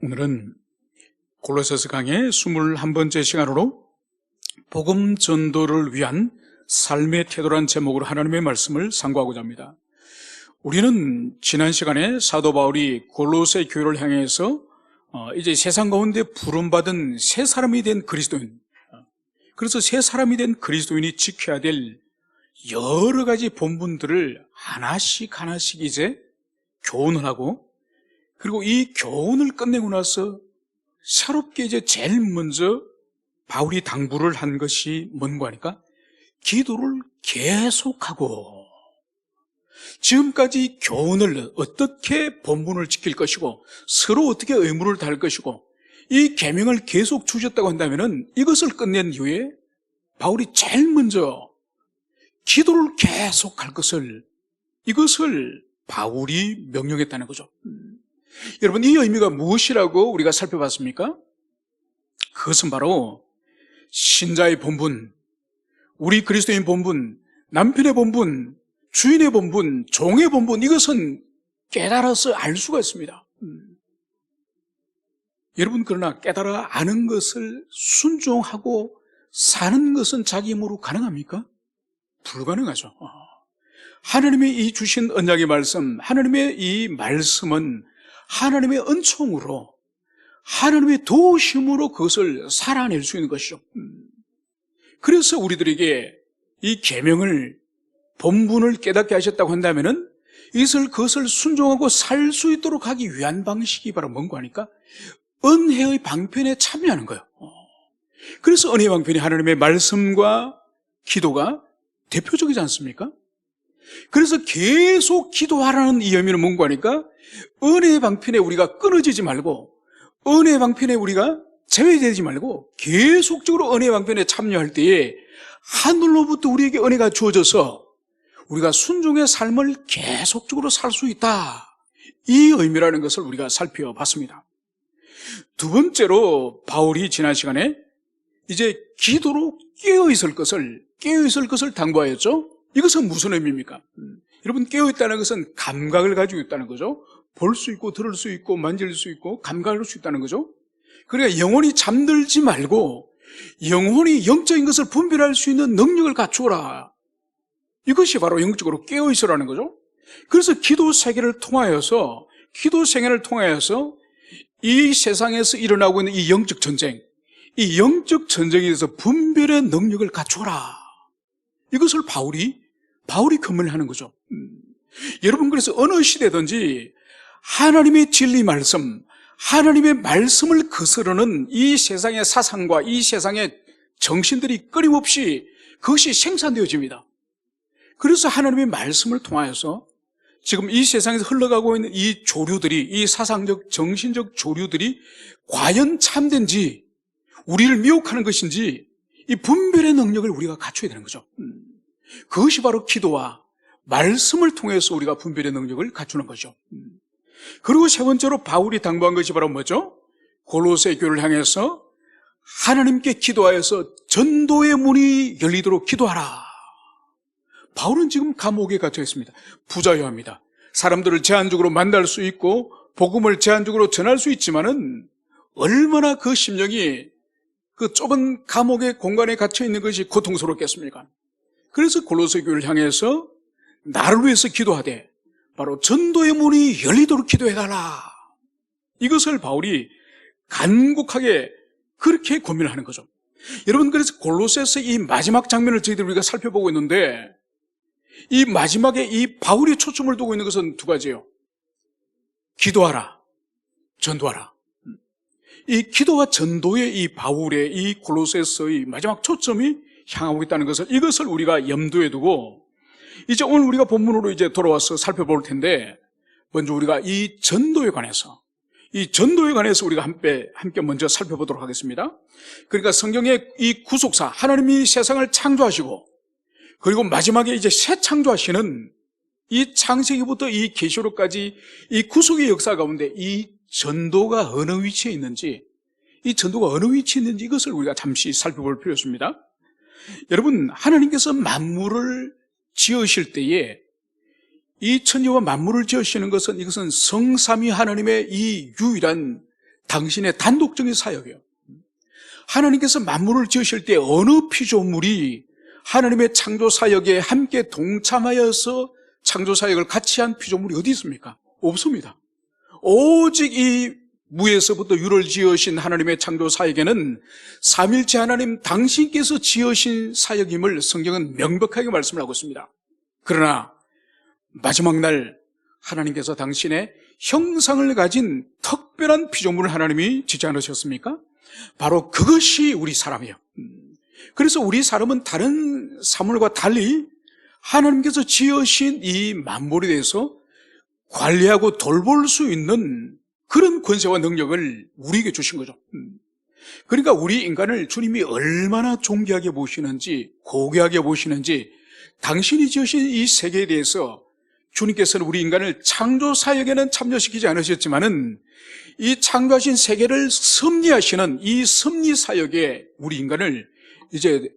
오늘은 골로새서 강의 21번째 시간으로 복음 전도를 위한 삶의 태도란 제목으로 하나님의 말씀을 상고하고자 합니다. 우리는 지난 시간에 사도 바울이 골로새 교회를 향해서 이제 세상 가운데 부름받은 새 사람이 된 그리스도인, 그래서 새 사람이 된 그리스도인이 지켜야 될 여러 가지 본분들을 하나씩 이제 교훈을 하고, 그리고 이 교훈을 끝내고 나서 새롭게 이제 제일 먼저 바울이 당부를 한 것이 뭔가 하니까 기도를 계속하고, 지금까지 교훈을 어떻게 본분을 지킬 것이고 서로 어떻게 의무를 다할 것이고 이 계명을 계속 주셨다고 한다면은 이것을 끝낸 이후에 바울이 제일 먼저 기도를 계속할 것을, 이것을 바울이 명령했다는 거죠. 여러분, 이 의미가 무엇이라고 우리가 살펴봤습니까? 그것은 바로 신자의 본분, 우리 그리스도인 본분, 남편의 본분, 주인의 본분, 종의 본분, 이것은 깨달아서 알 수가 있습니다. 여러분, 그러나 깨달아 아는 것을 순종하고 사는 것은 자기 힘으로 가능합니까? 불가능하죠. 하나님의 이 주신 언약의 말씀, 하나님의 이 말씀은 하나님의 은총으로, 하나님의 도우심으로 그것을 살아낼 수 있는 것이죠. 그래서 우리들에게 이 계명을, 본분을 깨닫게 하셨다고 한다면은 그것을 순종하고 살 수 있도록 하기 위한 방식이 바로 뭔가 하니까 은혜의 방편에 참여하는 거예요. 그래서 은혜의 방편이 하나님의 말씀과 기도가 대표적이지 않습니까? 그래서 계속 기도하라는 이 의미는 뭔가 하니까 은혜의 방편에 우리가 끊어지지 말고, 은혜의 방편에 우리가 제외되지 말고 계속적으로 은혜의 방편에 참여할 때에 하늘로부터 우리에게 은혜가 주어져서 우리가 순종의 삶을 계속적으로 살 수 있다, 이 의미라는 것을 우리가 살펴봤습니다. 두 번째로 바울이 지난 시간에 이제 기도로 깨어있을 것을 당부하였죠. 이것은 무슨 의미입니까? 여러분, 깨어있다는 것은 감각을 가지고 있다는 거죠. 볼 수 있고 들을 수 있고 만질 수 있고 감각할 수 있다는 거죠. 그러니까 영혼이 잠들지 말고 영혼이 영적인 것을 분별할 수 있는 능력을 갖추어라, 이것이 바로 영적으로 깨어있으라는 거죠. 그래서 기도 생활을 통하여서 이 세상에서 일어나고 있는 이 영적 전쟁에 대해서 분별의 능력을 갖추어라, 이것을 바울이 권면하는 거죠. 여러분, 그래서 어느 시대든지 하나님의 진리 말씀, 하나님의 말씀을 거스르는 이 세상의 사상과 이 세상의 정신들이 끊임없이 그것이 생산되어집니다. 그래서 하나님의 말씀을 통하여서 지금 이 세상에서 흘러가고 있는 이 조류들이, 이 사상적, 정신적 조류들이 과연 참된지, 우리를 미혹하는 것인지, 이 분별의 능력을 우리가 갖춰야 되는 거죠. 그것이 바로 기도와 말씀을 통해서 우리가 분별의 능력을 갖추는 거죠. 그리고 세 번째로 바울이 당부한 것이 바로 뭐죠? 골로새 교회를 향해서 하나님께 기도하여서 전도의 문이 열리도록 기도하라. 바울은 지금 감옥에 갇혀 있습니다. 부자여야 합니다. 사람들을 제한적으로 만날 수 있고 복음을 제한적으로 전할 수 있지만은 얼마나 그 심령이 그 좁은 감옥의 공간에 갇혀 있는 것이 고통스럽겠습니까? 그래서 골로새 교회를 향해서 나를 위해서 기도하되 바로 전도의 문이 열리도록 기도해달라, 이것을 바울이 간곡하게 그렇게 고민하는 거죠. 여러분, 그래서 골로새서 이 마지막 장면을 저희들 우리가 살펴보고 있는데, 이 마지막에 이 바울이 초점을 두고 있는 것은 두 가지예요. 기도하라, 전도하라. 이 기도와 전도의 이 바울의 이 골로새서의 마지막 초점이 향하고 있다는 것을, 이것을 우리가 염두에 두고 이제 오늘 우리가 본문으로 이제 돌아와서 살펴볼 텐데, 먼저 우리가 이 전도에 관해서 우리가 함께 먼저 살펴보도록 하겠습니다. 그러니까 성경의 이 구속사, 하나님이 세상을 창조하시고 그리고 마지막에 이제 새 창조하시는 이 창세기부터 이 계시록까지 이 구속의 역사 가운데 이 전도가 어느 위치에 있는지, 이것을 우리가 잠시 살펴볼 필요가 있습니다. 여러분, 하나님께서 만물을 지으실 때에 이 천지와 만물을 지으시는 것은, 이것은 성삼위 하나님의 이 유일한 당신의 단독적인 사역이에요. 하나님께서 만물을 지으실 때 어느 피조물이 하나님의 창조 사역에 함께 동참하여서 창조 사역을 같이 한 피조물이 어디 있습니까? 없습니다. 오직 이 무에서부터 유를 지으신 하나님의 창조 사역에는 삼일체 하나님 당신께서 지으신 사역임을 성경은 명백하게 말씀을 하고 있습니다. 그러나 마지막 날 하나님께서 당신의 형상을 가진 특별한 피조물을 하나님이 짓지 않으셨습니까? 바로 그것이 우리 사람이에요. 그래서 우리 사람은 다른 사물과 달리 하나님께서 지으신 이 만물에 대해서 관리하고 돌볼 수 있는 그런 권세와 능력을 우리에게 주신 거죠. 그러니까 우리 인간을 주님이 얼마나 존귀하게 보시는지, 고귀하게 보시는지, 당신이 지으신 이 세계에 대해서 주님께서는 우리 인간을 창조 사역에는 참여시키지 않으셨지만은 이 창조하신 세계를 섭리하시는 이 섭리 사역에 우리 인간을 이제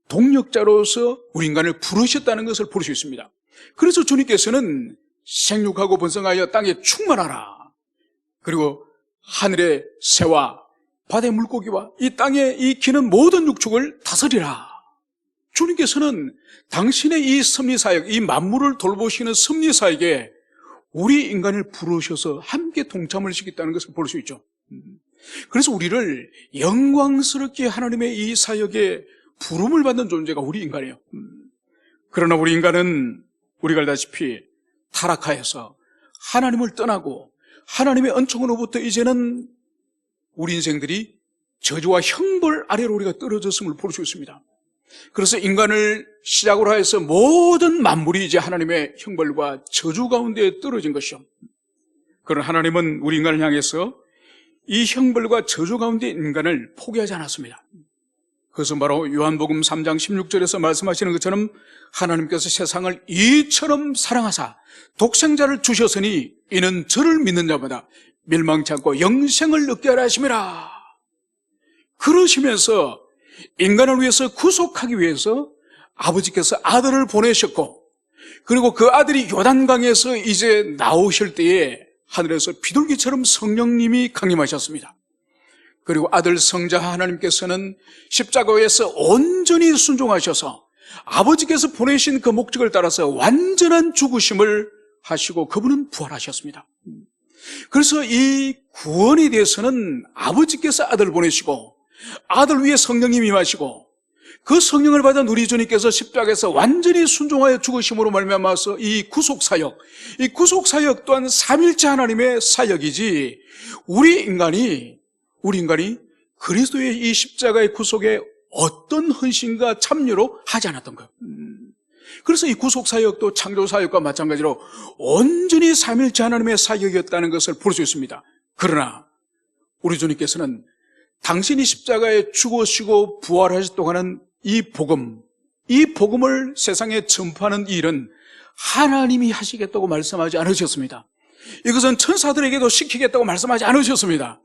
동력자로서 우리 인간을 부르셨다는 것을 볼 수 있습니다. 그래서 주님께서는 생육하고 번성하여 땅에 충만하라, 그리고 하늘의 새와 바다의 물고기와 이 땅에 이 기는 모든 육축을 다스리라. 주님께서는 당신의 이 섭리사역, 이 만물을 돌보시는 섭리사역에 우리 인간을 부르셔서 함께 동참을 시켰다는 것을 볼 수 있죠. 그래서 우리를 영광스럽게 하나님의 이 사역에 부름을 받는 존재가 우리 인간이에요. 그러나 우리 인간은 우리가 알다시피 타락하여서 하나님을 떠나고 하나님의 은총으로부터 이제는 우리 인생들이 저주와 형벌 아래로 우리가 떨어졌음을 볼 수 있습니다. 그래서 인간을 시작으로 해서 모든 만물이 이제 하나님의 형벌과 저주 가운데 떨어진 것이요. 그러나 하나님은 우리 인간을 향해서 이 형벌과 저주 가운데 인간을 포기하지 않았습니다. 그것은 바로 요한복음 3장 16절에서 말씀하시는 것처럼 하나님께서 세상을 이처럼 사랑하사 독생자를 주셨으니 이는 저를 믿는 자마다 멸망치 않고 영생을 얻게 하라 하심이라. 그러시면서 인간을 위해서 구속하기 위해서 아버지께서 아들을 보내셨고, 그리고 그 아들이 요단강에서 이제 나오실 때에 하늘에서 비둘기처럼 성령님이 강림하셨습니다. 그리고 아들 성자 하나님께서는 십자가에서 온전히 순종하셔서 아버지께서 보내신 그 목적을 따라서 완전한 죽으심을 하시고 그분은 부활하셨습니다. 그래서 이 구원에 대해서는 아버지께서 아들을 보내시고 아들 위에 성령님이 임하시고 그 성령을 받은 우리 주님께서 십자가에서 완전히 순종하여 죽으심으로 말미암아서 이 구속사역, 이 구속사역 또한 삼일체 하나님의 사역이지 우리 인간이 그리스도의 이 십자가의 구속에 어떤 헌신과 참여로 하지 않았던 거예요. 그래서 이 구속사역도 창조사역과 마찬가지로 온전히 삼일체 하나님의 사역이었다는 것을 볼 수 있습니다. 그러나 우리 주님께서는 당신이 십자가에 죽으시고 부활하셨다고 하는 이 복음을 세상에 전파하는 일은 하나님이 하시겠다고 말씀하지 않으셨습니다. 이것은 천사들에게도 시키겠다고 말씀하지 않으셨습니다.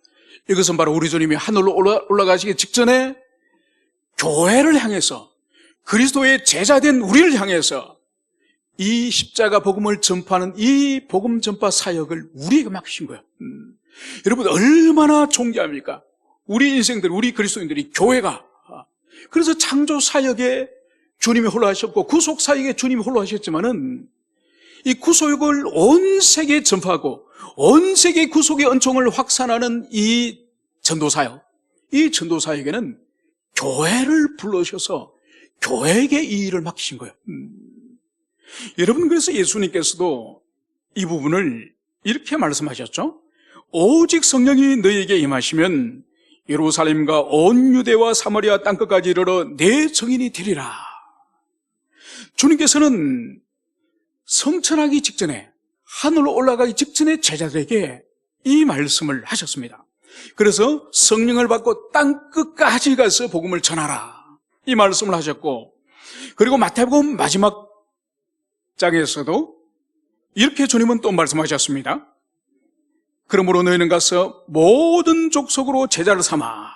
이것은 바로 우리 주님이 하늘로 올라가시기 직전에 교회를 향해서, 그리스도의 제자된 우리를 향해서 이 십자가 복음을 전파하는 이 복음 전파 사역을 우리에게 맡기신 거예요. 여러분 얼마나 존귀합니까? 우리 인생들, 우리 그리스도인들이, 교회가. 그래서 창조 사역에 주님이 홀로 하셨고 구속 사역에 주님이 홀로 하셨지만은 이 구속을 온 세계에 전파하고 온 세계 구속의 은총을 확산하는 이 전도사역, 이 전도사역에는 교회를 불러셔서 교회에게 이 일을 맡기신 거예요. 여러분, 그래서 예수님께서도 이 부분을 이렇게 말씀하셨죠. 오직 성령이 너희에게 임하시면 예루살렘과 온 유대와 사마리아 땅끝까지 이르러 내 증인이 되리라. 주님께서는 성천하기 직전에, 하늘로 올라가기 직전에 제자들에게 이 말씀을 하셨습니다. 그래서 성령을 받고 땅끝까지 가서 복음을 전하라, 이 말씀을 하셨고, 그리고 마태복음 마지막 장에서도 이렇게 주님은 또 말씀하셨습니다. 그러므로 너희는 가서 모든 족속으로 제자를 삼아.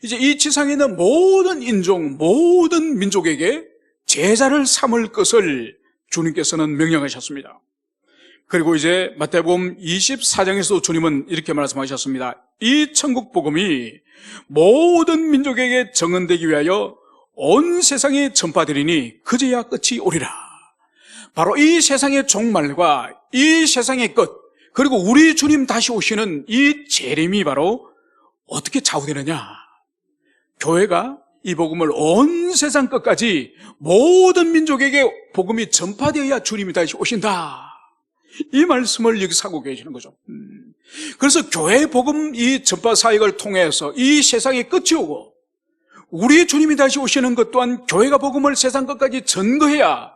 이제 이 지상에 있는 모든 인종, 모든 민족에게 제자를 삼을 것을 주님께서는 명령하셨습니다. 그리고 이제 마태복음 24장에서도 주님은 이렇게 말씀하셨습니다. 이 천국 복음이 모든 민족에게 정언되기 위하여 온 세상에 전파되리니 그제야 끝이 오리라. 바로 이 세상의 종말과 이 세상의 끝, 그리고 우리 주님 다시 오시는 이 재림이 바로 어떻게 좌우되느냐? 교회가 이 복음을 온 세상 끝까지 모든 민족에게 복음이 전파되어야 주님이 다시 오신다. 이 말씀을 여기서 하고 계시는 거죠. 그래서 교회 복음 이 전파 사역을 통해서 이 세상의 끝이 오고 우리 주님이 다시 오시는 것 또한 교회가 복음을 세상 끝까지 전거해야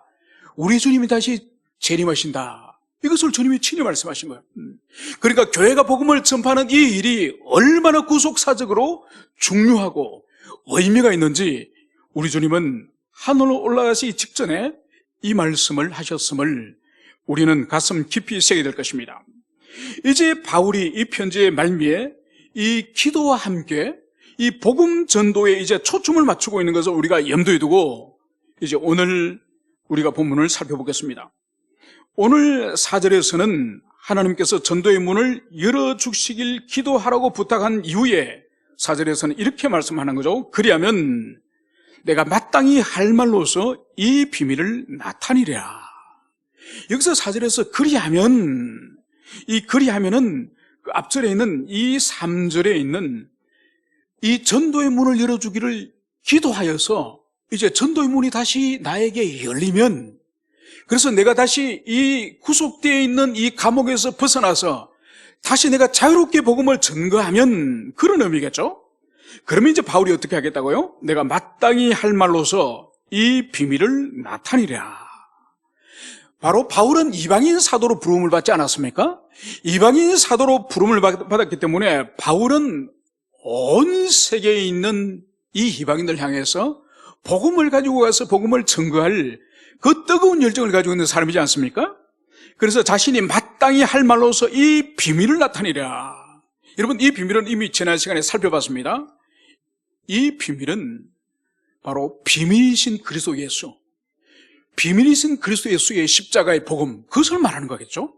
우리 주님이 다시 재림하신다. 이것을 주님이 친히 말씀하신 거예요. 그러니까 교회가 복음을 전파하는 이 일이 얼마나 구속사적으로 중요하고 의미가 있는지 우리 주님은 하늘로 올라가시기 직전에 이 말씀을 하셨음을 우리는 가슴 깊이 새기게 될 것입니다. 이제 바울이 이 편지의 말미에 이 기도와 함께 이 복음 전도에 이제 초점을 맞추고 있는 것을 우리가 염두에 두고 이제 오늘 우리가 본문을 살펴보겠습니다. 오늘 4절에서는 하나님께서 전도의 문을 열어주시길 기도하라고 부탁한 이후에 4절에서는 이렇게 말씀하는 거죠. 그리하면 내가 마땅히 할 말로서 이 비밀을 나타내리라. 여기서 4절에서 그리하면, 이 그리하면은 그 앞절에 있는 이 3절에 있는 이 전도의 문을 열어주기를 기도하여서 이제 전도의 문이 다시 나에게 열리면, 그래서 내가 다시 이 구속되어 있는 이 감옥에서 벗어나서 다시 내가 자유롭게 복음을 전거하면 그런 의미겠죠? 그러면 이제 바울이 어떻게 하겠다고요? 내가 마땅히 할 말로서 이 비밀을 나타내리라. 바로 바울은 이방인 사도로 부름을 받지 않았습니까? 이방인 사도로 부름을 받았기 때문에 바울은 온 세계에 있는 이 이방인들 향해서 복음을 가지고 가서 복음을 전거할 그 뜨거운 열정을 가지고 있는 사람이지 않습니까? 그래서 자신이 마땅히 할 말로서 이 비밀을 나타내라. 여러분, 이 비밀은 이미 지난 시간에 살펴봤습니다. 이 비밀은 바로 비밀이신 그리스도 예수, 비밀이신 그리스도 예수의 십자가의 복음, 그것을 말하는 거겠죠.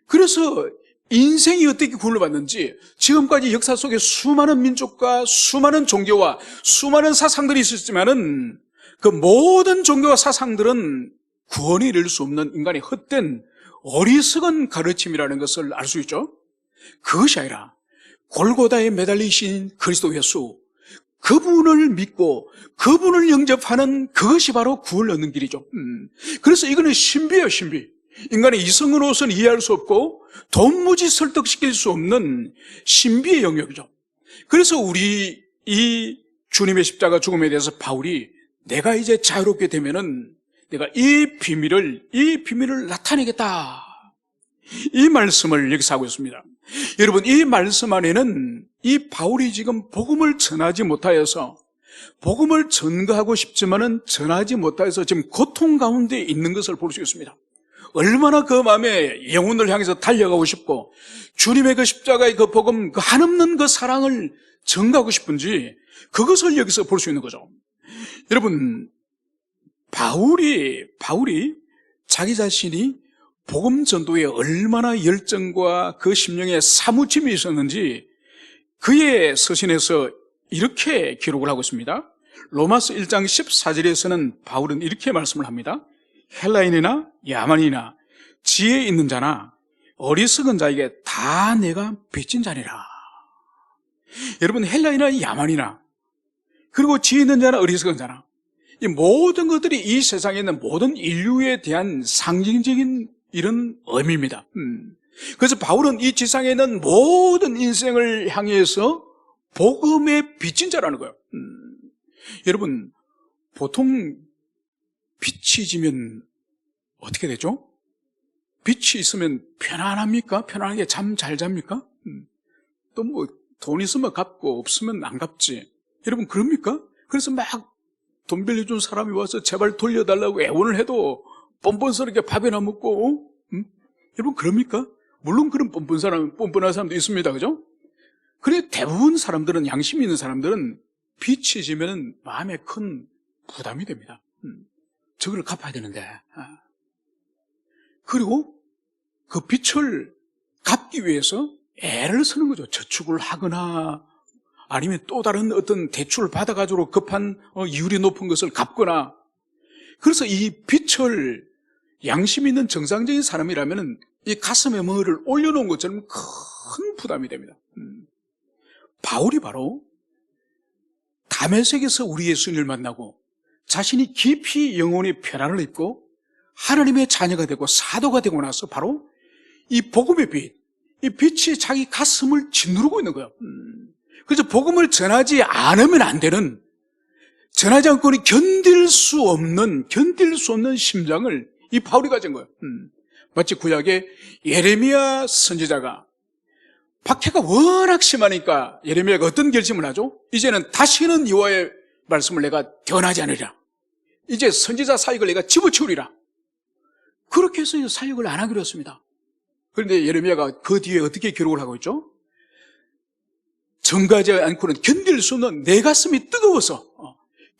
그래서 인생이 어떻게 구원을 받는지 지금까지 역사 속에 수많은 민족과 수많은 종교와 수많은 사상들이 있었지만은 그 모든 종교와 사상들은 구원에 이를 수 없는 인간의 헛된 어리석은 가르침이라는 것을 알 수 있죠. 그것이 아니라 골고다에 매달리신 그리스도 예수, 그분을 믿고 그분을 영접하는 그것이 바로 구원을 얻는 길이죠. 그래서 이거는 신비예요, 신비. 인간의 이성으로서는 이해할 수 없고 도무지 설득시킬 수 없는 신비의 영역이죠. 그래서 우리 이 주님의 십자가 죽음에 대해서 바울이 내가 이제 자유롭게 되면은 내가 이 비밀을 나타내겠다. 이 말씀을 여기서 하고 있습니다. 여러분, 이 말씀 안에는 이 바울이 지금 복음을 전하지 못하여서 복음을 전가하고 싶지만은 전하지 못하여서 지금 고통 가운데 있는 것을 볼 수 있습니다. 얼마나 그 마음에 영혼을 향해서 달려가고 싶고 주님의 그 십자가의 그 복음, 그 한없는 그 사랑을 전가하고 싶은지 그것을 여기서 볼 수 있는 거죠. 여러분, 바울이 자기 자신이 복음 전도에 얼마나 열정과 그 심령에 사무침이 있었는지 그의 서신에서 이렇게 기록을 하고 있습니다. 로마서 1장 14절에서는 바울은 이렇게 말씀을 합니다. 헬라인이나 야만이나 지혜 있는 자나 어리석은 자에게 다 내가 빚진 자니라. 여러분, 헬라인이나 야만이나 그리고 지혜 있는 자나 어리석은 자나, 이 모든 것들이 이 세상에 있는 모든 인류에 대한 상징적인 이런 의미입니다. 그래서 바울은 이 지상에 있는 모든 인생을 향해서 복음의 빚진 자라는 거예요. 여러분, 보통 빛이 지면 어떻게 되죠? 빛이 있으면 편안합니까? 편안하게 잠 잘 잡니까? 또 뭐 돈 있으면 갚고 없으면 안 갚지. 여러분, 그럽니까? 그래서 막 돈 빌려준 사람이 와서 제발 돌려달라고 애원을 해도 뻔뻔스럽게 밥이나 먹고, 여러분, 그럽니까? 물론 그런 뻔뻔한 사람도 있습니다. 그죠? 그런데 대부분 사람들은, 양심 있는 사람들은 빛이 지면 마음에 큰 부담이 됩니다. 저걸 갚아야 되는데. 그리고 그 빛을 갚기 위해서 애를 쓰는 거죠. 저축을 하거나 아니면 또 다른 어떤 대출을 받아가지고 급한 이율이 높은 것을 갚거나. 그래서 이 빚을 양심 있는 정상적인 사람이라면 이 가슴에 뭐를 올려놓은 것처럼 큰 부담이 됩니다. 바울이 바로 다메섹에서 우리 예수님을 만나고 자신이 깊이 영혼의 평안을 입고 하나님의 자녀가 되고 사도가 되고 나서 바로 이 복음의 빛, 이 빛이 자기 가슴을 짓누르고 있는 거예요. 그래서 복음을 전하지 않으면 안 되는, 전하지 않고는 견딜 수 없는 심장을 이 바울이 가진 거예요. 마치 구약의 예레미야 선지자가 박해가 워낙 심하니까 예레미야가 어떤 결심을 하죠? 이제는 다시는 여호와의 말씀을 내가 변하지 않으리라. 이제 선지자 사역을 내가 집어치우리라. 그렇게 해서 사역을 안 하기로 했습니다. 그런데 예레미야가 그 뒤에 어떻게 기록을 하고 있죠? 정가지 않고는 견딜 수 없는 내 가슴이 뜨거워서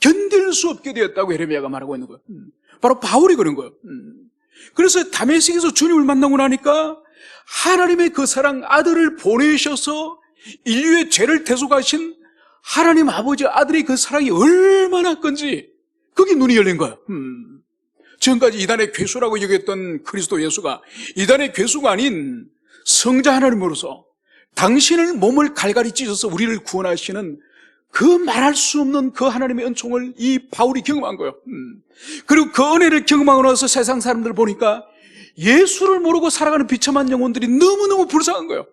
견딜 수 없게 되었다고 예레미야가 말하고 있는 거예요. 바로 바울이 그런 거예요. 그래서 다메섹에서 주님을 만나고 나니까 하나님의 그 사랑 아들을 보내셔서 인류의 죄를 대속하신 하나님 아버지 아들의 그 사랑이 얼마나 큰지 거기 눈이 열린 거예요. 지금까지 이단의 괴수라고 여겼던 그리스도 예수가 이단의 괴수가 아닌 성자 하나님으로서 당신을 몸을 갈갈이 찢어서 우리를 구원하시는 그 말할 수 없는 그 하나님의 은총을 이 바울이 경험한 거예요. 그리고 그 은혜를 경험하고 나서 세상 사람들 보니까 예수를 모르고 살아가는 비참한 영혼들이 너무너무 불쌍한 거예요.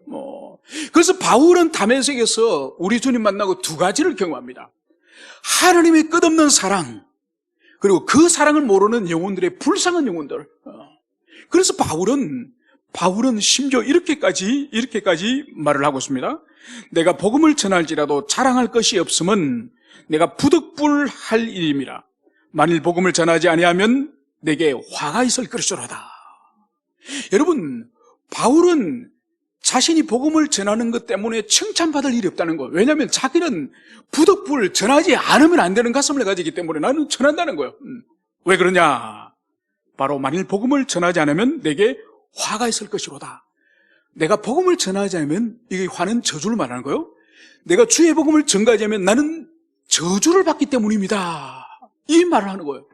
그래서 바울은 다메섹에서 우리 주님 만나고 두 가지를 경험합니다. 하나님의 끝없는 사랑, 그리고 그 사랑을 모르는 영혼들의 불쌍한 영혼들. 그래서 바울은 심지어 이렇게까지 말을 하고 있습니다. 내가 복음을 전할지라도 자랑할 것이 없음은 내가 부득불할 일임이라. 만일 복음을 전하지 아니하면 내게 화가 있을 것이로다. 여러분, 바울은 자신이 복음을 전하는 것 때문에 칭찬받을 일이 없다는 거예요. 왜냐하면 자기는 부득불 전하지 않으면 안 되는 가슴을 가지기 때문에 나는 전한다는 거예요. 왜 그러냐? 바로 만일 복음을 전하지 않으면 내게 화가 있을 것이로다. 내가 복음을 전하지 않으면 이게 화는 저주를 말하는 거예요. 내가 주의 복음을 전가하지 않으면 나는 저주를 받기 때문입니다. 이 말을 하는 거예요.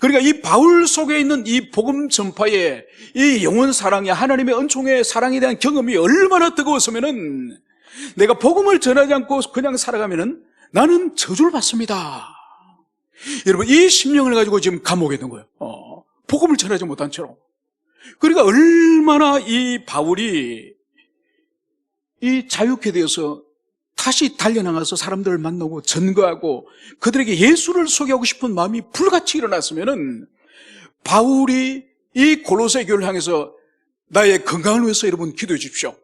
그러니까 이 바울 속에 있는 이 복음 전파의 이 영혼 사랑이 하나님의 은총의 사랑에 대한 경험이 얼마나 뜨거웠으면은 내가 복음을 전하지 않고 그냥 살아가면은 나는 저주를 받습니다. 여러분, 이 심령을 가지고 지금 감옥에 있는 거예요. 복음을 전하지 못한 채로. 그러니까 얼마나 이 바울이 이 자유케 되어서 다시 달려나가서 사람들을 만나고 전거하고 그들에게 예수를 소개하고 싶은 마음이 불같이 일어났으면은 바울이 이 골로새 교회를 향해서 나의 건강을 위해서 여러분 기도해 주십시오.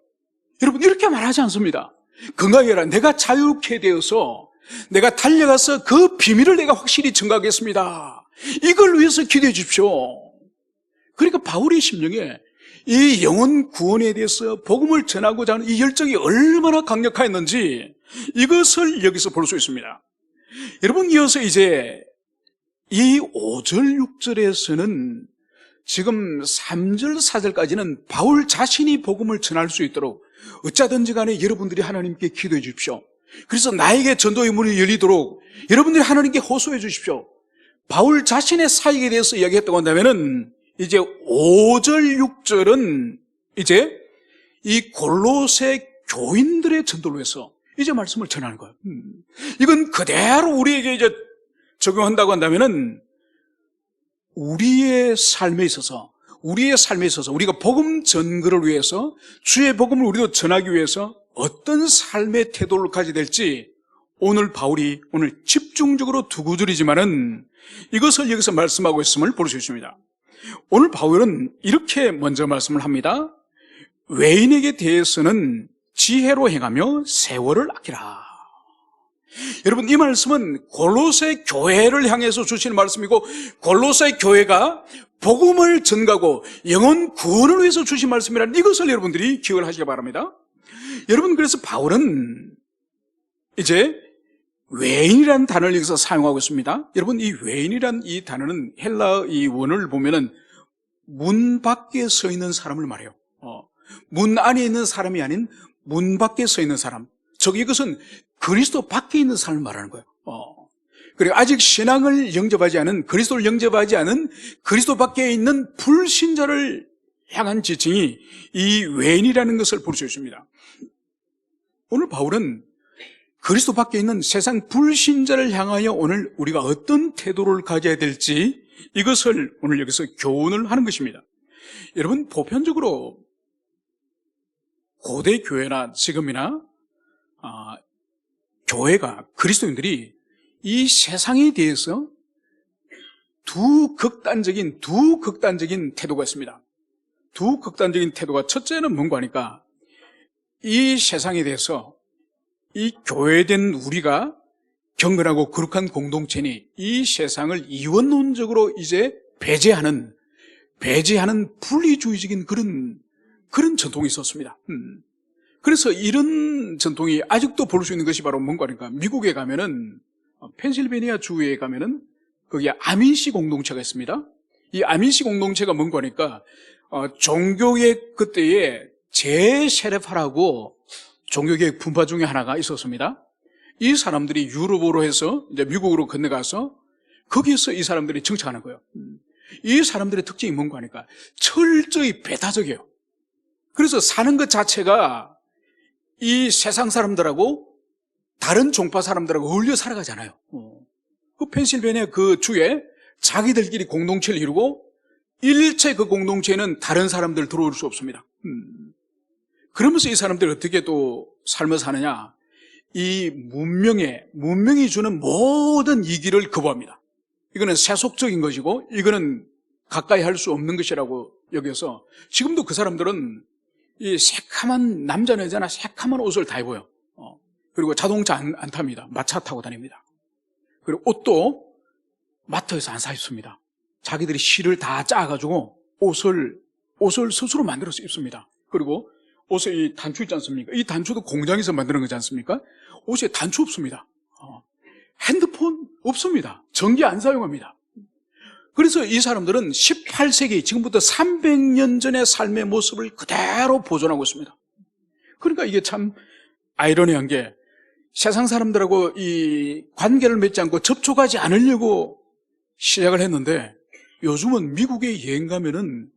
여러분 이렇게 말하지 않습니다. 건강이 아니라 내가 자유케 되어서 내가 달려가서 그 비밀을 내가 확실히 전가하겠습니다. 이걸 위해서 기도해 주십시오. 그러니까 바울의 심령에 이 영혼 구원에 대해서 복음을 전하고자 하는 이 열정이 얼마나 강력하였는지 이것을 여기서 볼 수 있습니다. 여러분, 이어서 이제 이 5절 6절에서는 지금 3절 4절까지는 바울 자신이 복음을 전할 수 있도록 어쩌든지 간에 여러분들이 하나님께 기도해 주십시오. 그래서 나에게 전도의 문이 열리도록 여러분들이 하나님께 호소해 주십시오. 바울 자신의 사역에 대해서 이야기했다고 한다면은 이제 5절 6절은 이제 이 골로새 교인들의 전도를 위해서 이제 말씀을 전하는 거예요. 이건 그대로 우리에게 이제 적용한다고 한다면은 우리의 삶에 있어서 우리가 복음 전거를 위해서 주의 복음을 우리도 전하기 위해서 어떤 삶의 태도를 가져야 될지 오늘 바울이 오늘 집중적으로 두 구절이지만은 이것을 여기서 말씀하고 있음을 볼 수 있습니다. 오늘 바울은 이렇게 먼저 말씀을 합니다. 외인에게 대해서는 지혜로 행하며 세월을 아끼라. 여러분, 이 말씀은 골로새 교회를 향해서 주시는 말씀이고 골로새 교회가 복음을 전가하고 영혼 구원을 위해서 주신 말씀이라는 이것을 여러분들이 기억을 하시기 바랍니다. 여러분, 그래서 바울은 이제 외인이라는 단어를 여기서 사용하고 있습니다. 여러분, 이 외인이라는 이 단어는 헬라어 이 원어를 보면은 문 밖에 서 있는 사람을 말해요. 문 안에 있는 사람이 아닌 문 밖에 서 있는 사람. 즉 이것은 그리스도 밖에 있는 사람을 말하는 거예요. 그리고 아직 신앙을 영접하지 않은, 그리스도를 영접하지 않은 그리스도 밖에 있는 불신자를 향한 지칭이 이 외인이라는 것을 볼 수 있습니다. 오늘 바울은 그리스도 밖에 있는 세상 불신자를 향하여 오늘 우리가 어떤 태도를 가져야 될지 이것을 오늘 여기서 교훈을 하는 것입니다. 여러분, 보편적으로 고대 교회나 지금이나 교회가, 그리스도인들이 이 세상에 대해서 두 극단적인 태도가 있습니다. 두 극단적인 태도가, 첫째는 뭔가 하니까 이 세상에 대해서 이 교회된 우리가 경건하고 거룩한 공동체니 이 세상을 이원론적으로 이제 배제하는 분리주의적인 그런 전통이 있었습니다. 그래서 이런 전통이 아직도 볼 수 있는 것이 바로 뭔가 하니까 미국에 가면은, 펜실베니아 주에 가면은 거기에 아민시 공동체가 있습니다. 이 아민시 공동체가 뭔가 하니까 종교의 그때에 제세례파라고 종교개혁 분파 중에 하나가 있었습니다. 이 사람들이 유럽으로 해서 이제 미국으로 건너가서 거기에서 이 사람들이 정착하는 거예요. 이 사람들의 특징이 뭔가 하니까 철저히 배타적이에요. 그래서 사는 것 자체가 이 세상 사람들하고 다른 종파 사람들하고 어울려 살아가잖아요. 그 펜실베니아 그 주에 자기들끼리 공동체를 이루고 일체 그 공동체에는 다른 사람들 들어올 수 없습니다. 그러면서 이 사람들이 어떻게 또 삶을 사느냐? 이 문명이 주는 모든 이기를 거부합니다. 이거는 세속적인 것이고 이거는 가까이 할 수 없는 것이라고 여겨서 지금도 그 사람들은 이 새카만, 남자나 여자나 새카만 옷을 다 입어요. 그리고 자동차 안 탑니다. 마차 타고 다닙니다. 그리고 옷도 마트에서 안 사 입습니다. 자기들이 실을 다 짜가지고 옷을 스스로 만들어서 입습니다. 그리고 옷에 이 단추 있지 않습니까? 이 단추도 공장에서 만드는 거지 않습니까? 옷에 단추 없습니다. 핸드폰 없습니다. 전기 안 사용합니다. 그래서 이 사람들은 18세기, 지금부터 300년 전의 삶의 모습을 그대로 보존하고 있습니다. 그러니까 이게 참 아이러니한 게 세상 사람들하고 이 관계를 맺지 않고 접촉하지 않으려고 시작을 했는데 요즘은 미국에 여행 가면은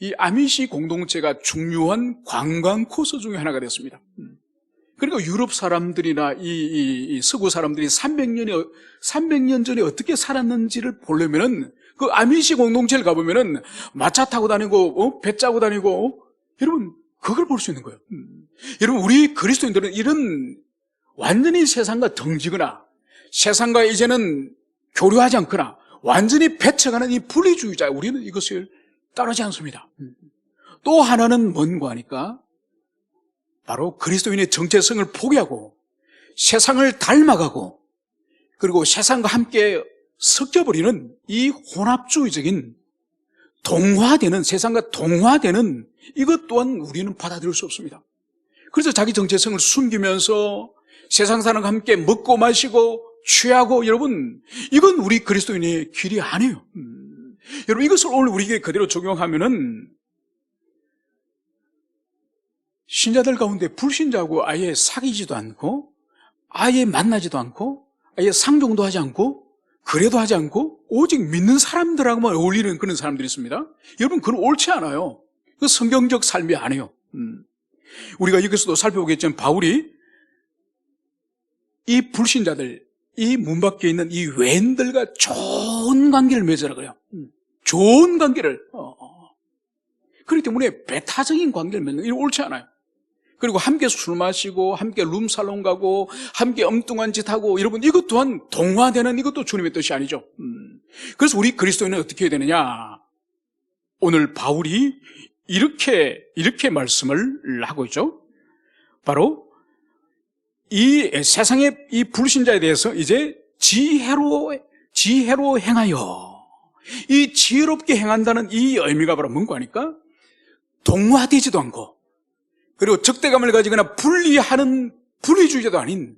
이 아미시 공동체가 중요한 관광 코스 중에 하나가 됐습니다. 그러니까 유럽 사람들이나 이 서구 사람들이 300년 전에 어떻게 살았는지를 보려면은 그 아미시 공동체를 가보면은 마차 타고 다니고, 배 짜고 다니고, 여러분, 그걸 볼 수 있는 거예요. 여러분, 우리 그리스도인들은 이런 완전히 세상과 등지거나 세상과 이제는 교류하지 않거나 완전히 배척하는 이 분리주의자, 우리는 이것을 따르지 않습니다. 또 하나는 뭔가 하니까 바로 그리스도인의 정체성을 포기하고 세상을 닮아가고 그리고 세상과 함께 섞여버리는 이 혼합주의적인 세상과 동화되는 이것 또한 우리는 받아들일 수 없습니다. 그래서 자기 정체성을 숨기면서 세상 사람과 함께 먹고 마시고 취하고, 여러분, 이건 우리 그리스도인의 길이 아니에요. 여러분, 이것을 오늘 우리에게 그대로 적용하면은 신자들 가운데 불신자하고 아예 사귀지도 않고 아예 만나지도 않고 아예 상종도 하지 않고 그래도 하지 않고 오직 믿는 사람들하고만 어울리는 그런 사람들이 있습니다. 여러분, 그건 옳지 않아요. 그 성경적 삶이 아니에요. 우리가 여기서도 살펴보겠지만 바울이 이 불신자들, 이 문 밖에 있는 이 외인들과 좋은 관계를 맺으라 그래요. 좋은 관계를. 그렇기 때문에 배타적인 관계를 맺는 게 옳지 않아요. 그리고 함께 술 마시고 함께 룸살롱 가고 함께 엉뚱한 짓 하고, 여러분, 이것 또한 동화되는 이것도 주님의 뜻이 아니죠. 그래서 우리 그리스도인은 어떻게 해야 되느냐? 오늘 바울이 이렇게 말씀을 하고 있죠. 바로 이 세상의 이 불신자에 대해서 이제 지혜로 행하여, 이 지혜롭게 행한다는 이 의미가 바로 뭔가 하니까 동화되지도 않고 그리고 적대감을 가지거나 분리하는 분리주의자도 아닌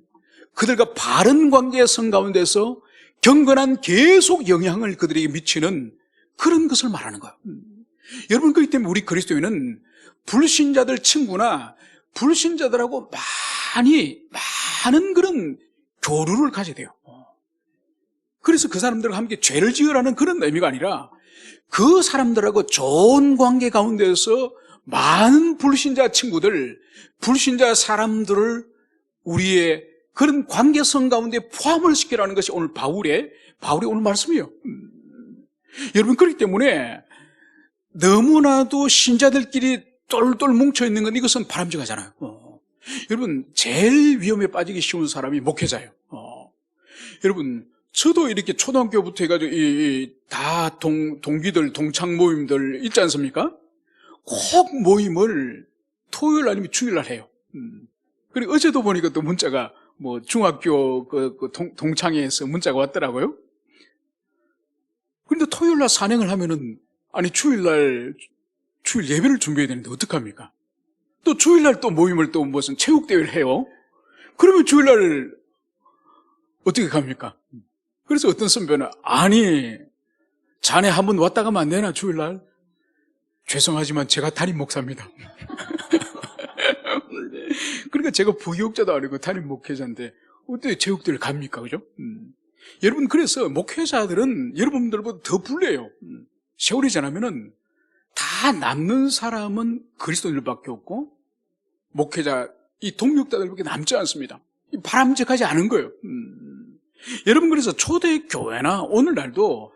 그들과 바른 관계의 성 가운데서 경건한 계속 영향을 그들에게 미치는 그런 것을 말하는 거예요. 여러분, 그렇기 때문에 우리 그리스도인은 불신자들 친구나 불신자들하고 많은 그런 교류를 가져야 돼요. 그래서 그 사람들과 함께 죄를 지으라는 그런 의미가 아니라 그 사람들하고 좋은 관계 가운데서 많은 불신자 친구들, 불신자 사람들을 우리의 그런 관계성 가운데 포함을 시키라는 것이 오늘 바울의 오늘 말씀이에요. 여러분, 그렇기 때문에 너무나도 신자들끼리 똘똘 뭉쳐있는 건 이것은 바람직하잖아요. 여러분, 제일 위험에 빠지기 쉬운 사람이 목회자예요. 여러분, 저도 이렇게 초등학교부터 해가지고 다 동기들, 동창 모임들 있지 않습니까? 꼭 모임을 토요일 아니면 주일날 해요. 그리고 어제도 보니까 또 문자가 중학교 동창회에서 문자가 왔더라고요. 그런데 토요일날 산행을 하면은 주일 예배를 준비해야 되는데 어떡합니까? 또 주일날 또 모임을 또 무슨 체육대회를 해요. 그러면 주일날 어떻게 갑니까? 그래서 어떤 선배는 자네 한번 왔다 가면 안 되나 주일날? 죄송하지만 제가 담임 목사입니다. 그러니까 제가 부교육자도 아니고 담임 목회자인데 어떻게 체육대회를 갑니까? 그죠? 여러분, 그래서 목회자들은 여러분들보다 더 불려요. 세월이 지나면은 다 남는 사람은 그리스도인들밖에 없고 목회자, 이 동역자들밖에 남지 않습니다. 바람직하지 않은 거예요. 여러분, 그래서 초대교회나 오늘날도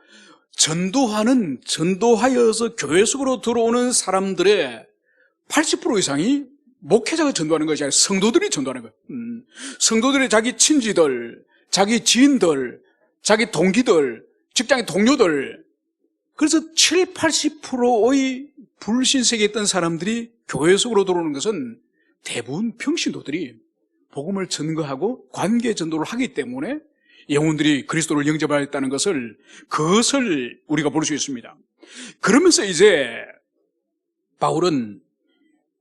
전도하여서 교회 속으로 들어오는 사람들의 80% 이상이 목회자가 전도하는 것이 아니라 성도들이 전도하는 거예요. 성도들이 자기 친지들, 자기 지인들, 자기 동기들, 직장의 동료들, 그래서 7, 80%의 불신세계에 있던 사람들이 교회 속으로 들어오는 것은 대부분 평신도들이 복음을 전거하고 관계 전도를 하기 때문에 영혼들이 그리스도를 영접하였다는 그것을 우리가 볼 수 있습니다. 그러면서 이제 바울은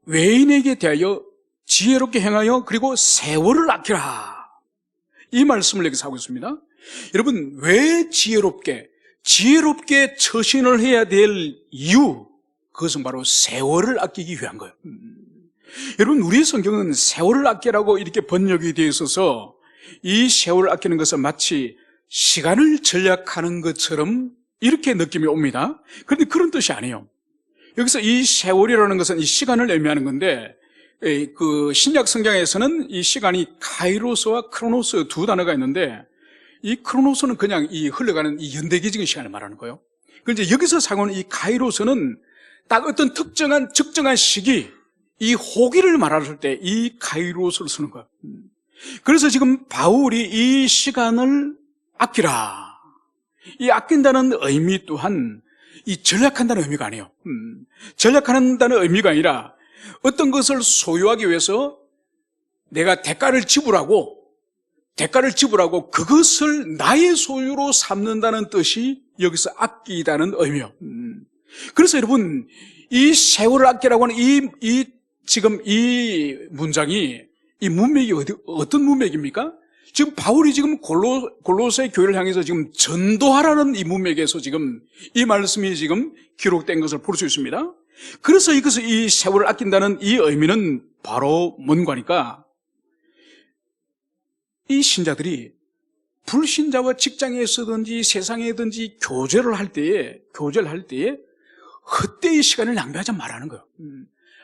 외인에게 대하여 지혜롭게 행하여 그리고 세월을 아끼라, 이 말씀을 여기서 하고 있습니다. 여러분, 왜 지혜롭게 처신을 해야 될 이유, 그것은 바로 세월을 아끼기 위한 거예요. 여러분, 우리 성경은 세월을 아끼라고 이렇게 번역이 되어 있어서 이 세월을 아끼는 것은 마치 시간을 절약하는 것처럼 이렇게 느낌이 옵니다. 그런데 그런 뜻이 아니에요. 여기서 이 세월이라는 것은 이 시간을 의미하는 건데, 그 신약 성경에서는 이 시간이 카이로스와 크로노스 두 단어가 있는데, 이 크로노스는 그냥 이 흘러가는 이 연대기적인 시간을 말하는 거예요. 그런데 여기서 사용하는 이 카이로스는 딱 어떤 적정한 시기, 이 호기를 말할 때 이 카이로스를 쓰는 거예요. 그래서 지금 바울이 이 시간을 아끼라, 이 아낀다는 의미 또한 이 전략한다는 의미가 아니에요. 전략한다는 의미가 아니라 어떤 것을 소유하기 위해서 내가 대가를 지불하고 그것을 나의 소유로 삼는다는 뜻이 여기서 아끼다는 의미예요. 그래서 여러분, 이 세월을 아끼라고 하는 지금 이 문장이, 이 문맥이 어떤 문맥입니까? 지금 바울이 지금 골로새 교회를 향해서 지금 전도하라는 이 문맥에서 지금 이 말씀이 지금 기록된 것을 볼 수 있습니다. 그래서 이 세월을 아낀다는 이 의미는 바로 뭔가 하니까, 이 신자들이 불신자와 직장에서든지 세상에든지 교제를 할 때에 헛되이 시간을 낭비하지 말라는 거예요.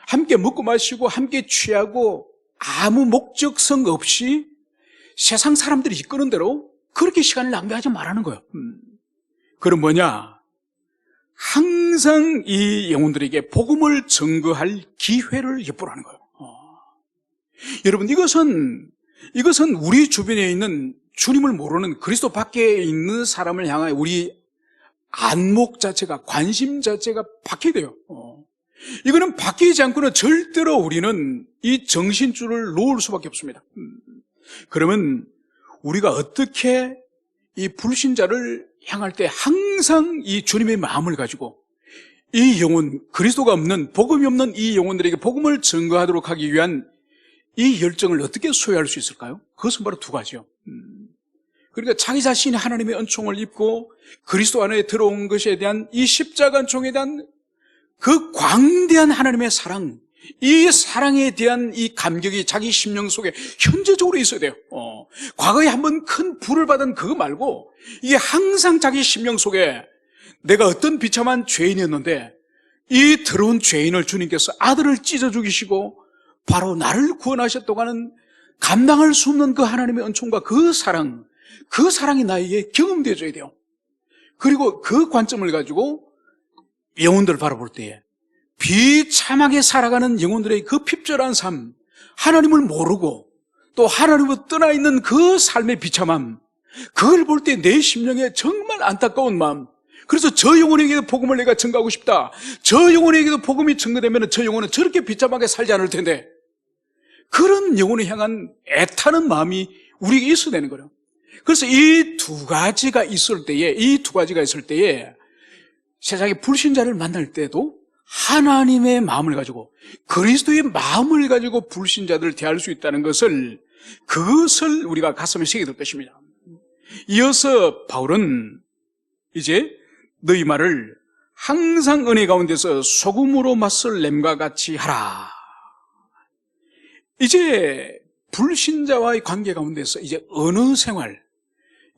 함께 먹고 마시고 함께 취하고 아무 목적성 없이 세상 사람들이 이끄는 대로 그렇게 시간을 낭비하지 말라는 거예요. 그럼 뭐냐? 항상 이 영혼들에게 복음을 증거할 기회를 엿보라는 거예요. 여러분, 이것은 우리 주변에 있는 주님을 모르는 그리스도 밖에 있는 사람을 향한 우리 안목 자체가, 관심 자체가 바뀌어야 돼요. 이거는 바뀌지 않고는 절대로 우리는 이 정신줄을 놓을 수밖에 없습니다. 그러면 우리가 어떻게 이 불신자를 향할 때 항상 이 주님의 마음을 가지고 이 영혼, 그리스도가 없는, 복음이 없는 이 영혼들에게 복음을 증거하도록 하기 위한 이 열정을 어떻게 소유할 수 있을까요? 그것은 바로 두 가지요. 그러니까 자기 자신이 하나님의 은총을 입고 그리스도 안에 들어온 것에 대한 이 십자가 은총에 대한 그 광대한 하나님의 사랑, 이 사랑에 대한 이 감격이 자기 심령 속에 현재적으로 있어야 돼요. 과거에 한번 큰 불을 받은 그거 말고 이게 항상 자기 심령 속에 내가 어떤 비참한 죄인이었는데 이 더러운 죄인을 주님께서 아들을 찢어 죽이시고 바로 나를 구원하셨다고 하는 감당할 수 없는 그 하나님의 은총과 그 사랑이 나에게 경험되어져야 돼요. 그리고 그 관점을 가지고 영혼들을 바라볼 때에 비참하게 살아가는 영혼들의 그 핍절한 삶, 하나님을 모르고 또 하나님을 떠나 있는 그 삶의 비참함, 그걸 볼 때 내 심령에 정말 안타까운 마음, 그래서 저 영혼에게도 복음을 내가 전가하고 싶다. 저 영혼에게도 복음이 전가되면 저 영혼은 저렇게 비참하게 살지 않을 텐데, 그런 영혼을 향한 애타는 마음이 우리에게 있어야 되는 거예요. 그래서 이 두 가지가 있을 때에 세상의 불신자를 만날 때도 하나님의 마음을 가지고, 그리스도의 마음을 가지고 불신자들을 대할 수 있다는 것을, 그것을 우리가 가슴에 새기게 될 것입니다. 이어서 바울은 이제 너희 말을 항상 은혜 가운데서 소금으로 맛을 냄과 같이 하라. 이제 불신자와의 관계 가운데서 이제 언어 생활,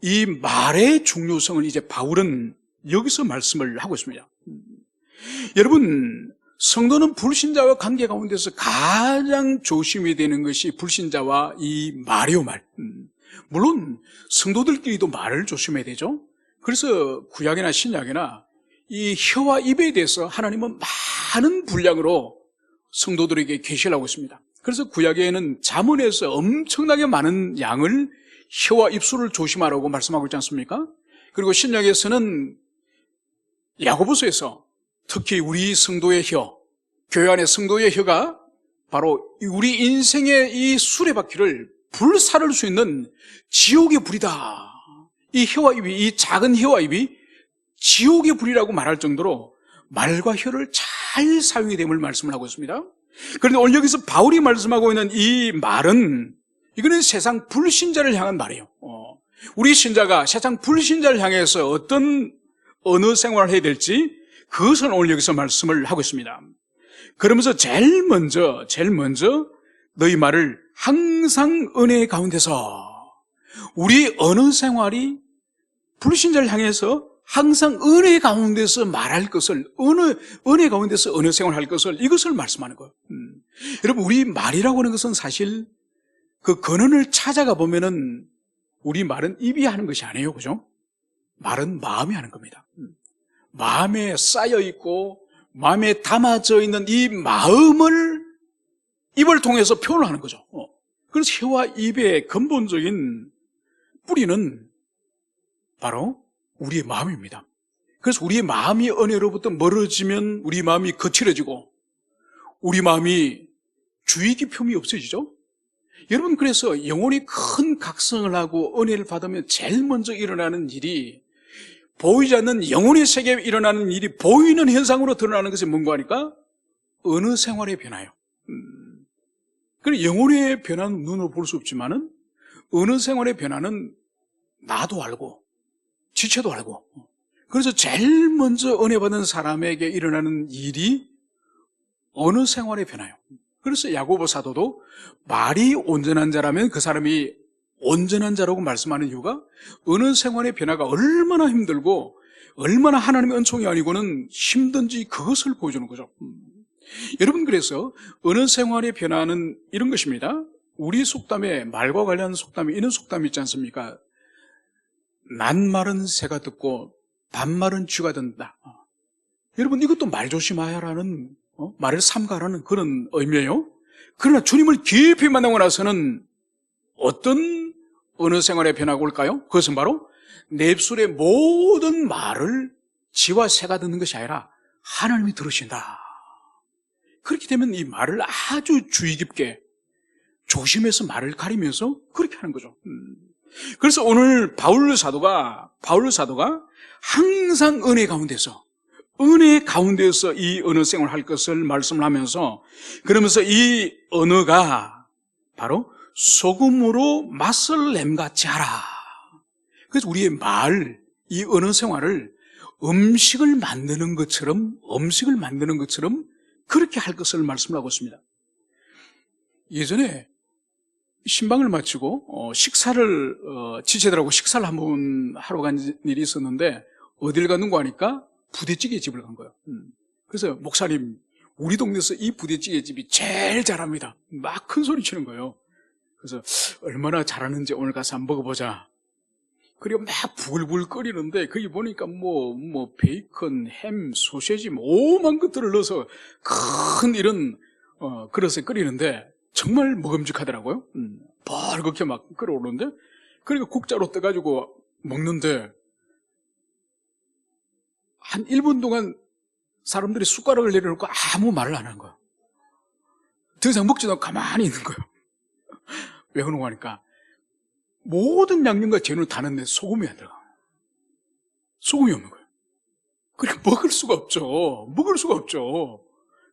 이 말의 중요성을 이제 바울은 여기서 말씀을 하고 있습니다. 여러분, 성도는 불신자와 관계 가운데서 가장 조심해야 되는 것이 불신자와 이 말이요, 말. 물론 성도들끼리도 말을 조심해야 되죠. 그래서 구약이나 신약이나 이 혀와 입에 대해서 하나님은 많은 분량으로 성도들에게 계시를 하고 있습니다. 그래서 구약에는 잠언에서 엄청나게 많은 양을 혀와 입술을 조심하라고 말씀하고 있지 않습니까? 그리고 신약에서는 야고보서에서 특히 우리 성도의 혀, 교회 안의 성도의 혀가 바로 우리 인생의 이 수레바퀴를 불사를 수 있는 지옥의 불이다. 이 혀와 입이, 이 작은 혀와 입이 지옥의 불이라고 말할 정도로 말과 혀를 잘 사용해야 됨을 말씀을 하고 있습니다. 그런데 오늘 여기서 바울이 말씀하고 있는 이 말은, 이거는 세상 불신자를 향한 말이에요. 우리 신자가 세상 불신자를 향해서 어떤 언어 생활을 해야 될지, 그것을 오늘 여기서 말씀을 하고 있습니다. 그러면서 제일 먼저 너희 말을 항상 은혜 가운데서, 우리 언어 생활이 불신자를 향해서 항상 은혜 가운데서 말할 것을, 은혜 가운데서 언어 생활할 것을, 이것을 말씀하는 거예요. 여러분, 우리 말이라고 하는 것은 사실 그 근원을 찾아가 보면은 우리 말은 입이 하는 것이 아니에요. 그죠? 말은 마음이 하는 겁니다. 마음에 쌓여 있고 마음에 담아져 있는 이 마음을 입을 통해서 표현을 하는 거죠. 그래서 혀와 입의 근본적인 뿌리는 바로 우리의 마음입니다. 그래서 우리의 마음이 은혜로부터 멀어지면 우리 마음이 거칠어지고 우리 마음이 주의 깊음이 없어지죠. 여러분, 그래서 영혼이 큰 각성을 하고 은혜를 받으면 제일 먼저 일어나는 일이, 보이지 않는 영혼의 세계에 일어나는 일이 보이는 현상으로 드러나는 것이 뭔가 하니까 언어 생활의 변화예요. 그리고 영혼의 변화는 눈으로 볼 수 없지만은 언어 생활의 변화는 나도 알고 지체도 알고, 그래서 제일 먼저 은혜 받은 사람에게 일어나는 일이 언어 생활의 변화예요. 그래서 야고보 사도도 말이 온전한 자라면 그 사람이 온전한 자라고 말씀하는 이유가 언어 생활의 변화가 얼마나 힘들고 얼마나 하나님의 은총이 아니고는 힘든지 그것을 보여주는 거죠. 여러분, 그래서 언어 생활의 변화는 이런 것입니다. 우리 속담에, 말과 관련한 속담에 이런 속담이 있지 않습니까? 낱말은 새가 듣고 반말은 쥐가 듣는다. 여러분, 이것도 말 조심하라는, 말을 삼가라는 그런 의미예요. 그러나 주님을 깊이 만나고 나서는 어떤 언어 생활의 변화가 올까요? 그것은 바로 내 입술의 모든 말을 쥐와 새가 듣는 것이 아니라 하나님이 들으신다. 그렇게 되면 이 말을 아주 주의 깊게 조심해서 말을 가리면서 그렇게 하는 거죠. 그래서 오늘 바울 사도가 항상 은혜 가운데서 이 언어 생활을 할 것을 말씀을 하면서, 그러면서 이 언어가 바로 소금으로 맛을 냄같이 하라. 그래서 우리의 말, 이 언어 생활을 음식을 만드는 것처럼 그렇게 할 것을 말씀을 하고 있습니다. 예전에 신방을 마치고 식사를 지체들하고 식사를 한번 하러 간 일이 있었는데 어딜 갔는고 하니까 부대찌개 집을 간 거예요. 그래서 목사님, 우리 동네에서 이 부대찌개 집이 제일 잘합니다. 막 큰 소리 치는 거예요. 그래서 얼마나 잘하는지 오늘 가서 한번 먹어보자. 그리고 막 부글부글 끓이는데 거기 보니까 베이컨, 햄, 소세지 오만 것들을 넣어서 큰 이런 그릇에 끓이는데 정말 먹음직하더라고요. 벌겋게 막 끓어오르는데 그러니까 국자로 떠가지고 먹는데 한 1분 동안 사람들이 숟가락을 내려놓고 아무 말을 안 하는 거예요. 더 이상 먹지도 않고 가만히 있는 거예요. 왜 그러고 하니까 모든 양념과 재료를 다 넣는데 소금이 안 들어가요. 소금이 없는 거예요. 그러니까 먹을 수가 없죠.